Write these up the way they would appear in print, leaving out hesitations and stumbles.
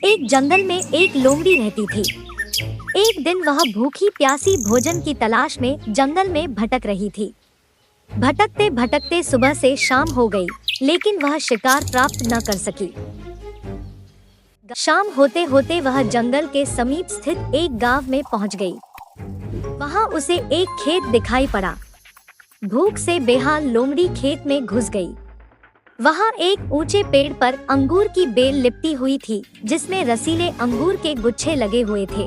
एक जंगल में एक लोमड़ी रहती थी। एक दिन वह भूखी प्यासी भोजन की तलाश में जंगल में भटक रही थी। भटकते भटकते सुबह से शाम हो गई, लेकिन वह शिकार प्राप्त न कर सकी। शाम होते होते वह जंगल के समीप स्थित एक गांव में पहुंच गई। वहां उसे एक खेत दिखाई पड़ा। भूख से बेहाल लोमड़ी खेत में घुस गई। वहां एक ऊंचे पेड़ पर अंगूर की बेल लिपटी हुई थी, जिसमें रसीले अंगूर के गुच्छे लगे हुए थे।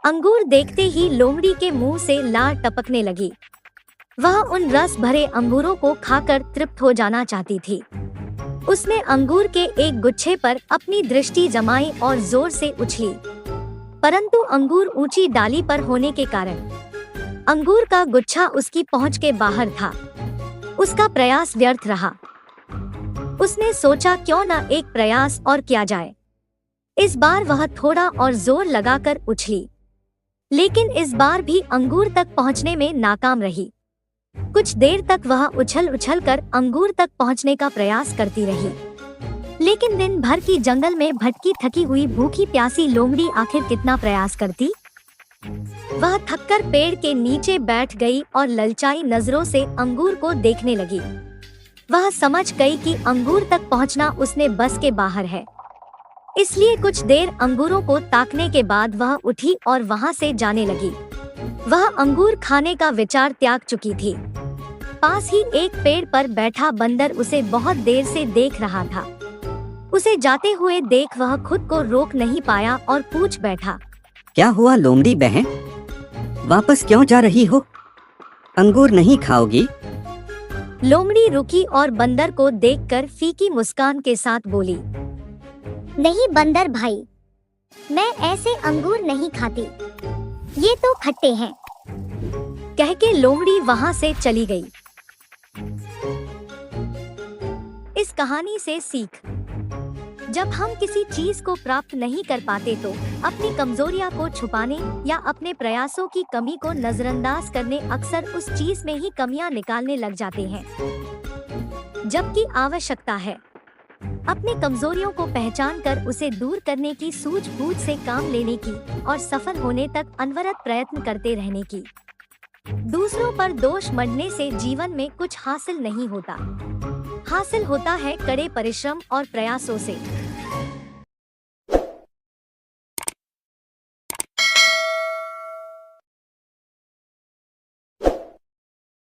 अंगूर देखते ही लोमड़ी के मुंह से लार टपकने लगी। वह उन रस भरे अंगूरों को खाकर तृप्त हो जाना चाहती थी। उसने अंगूर के एक गुच्छे पर अपनी दृष्टि जमाई और जोर से उछली, परंतु अंगूर ऊंची डाली पर होने के कारण अंगूर का गुच्छा उसकी पहुंच के बाहर था। उसका प्रयास व्यर्थ रहा। उसने सोचा, क्यों न एक प्रयास और किया जाए। इस बार वह थोड़ा और जोर लगाकर उछली, लेकिन इस बार भी अंगूर तक पहुंचने में नाकाम रही। कुछ देर तक वह उछल उछल कर अंगूर तक पहुंचने का प्रयास करती रही, लेकिन दिन भर की जंगल में भटकी थकी हुई भूखी प्यासी लोमड़ी आखिर कितना प्रयास करती। वह थककर पेड़ के नीचे बैठ गई और ललचाई नजरों से अंगूर को देखने लगी। वह समझ गई कि अंगूर तक पहुंचना उसने बस के बाहर है, इसलिए कुछ देर अंगूरों को ताकने के बाद वह उठी और वहां से जाने लगी। वह अंगूर खाने का विचार त्याग चुकी थी। पास ही एक पेड़ पर बैठा बंदर उसे बहुत देर से देख रहा था। उसे जाते हुए देख वह खुद को रोक नहीं पाया और पूछ बैठा, क्या हुआ लोमड़ी बहन, वापस क्यों जा रही हो? अंगूर नहीं खाओगी? लोमड़ी रुकी और बंदर को देखकर फीकी मुस्कान के साथ बोली, नहीं बंदर भाई, मैं ऐसे अंगूर नहीं खाती, ये तो खट्टे हैं। कह के लोमड़ी वहां से चली गई। इस कहानी से सीख, जब हम किसी चीज को प्राप्त नहीं कर पाते तो अपनी कमजोरियां को छुपाने या अपने प्रयासों की कमी को नजरअंदाज करने अक्सर उस चीज में ही कमियां निकालने लग जाते हैं, जबकि आवश्यकता है अपनी कमजोरियों को पहचान कर उसे दूर करने की, सूझबूझ से काम लेने की और सफल होने तक अनवरत प्रयत्न करते रहने की। दूसरों पर दोष मढ़ने से जीवन में कुछ हासिल नहीं होता। हासिल होता है कड़े परिश्रम और प्रयासों से।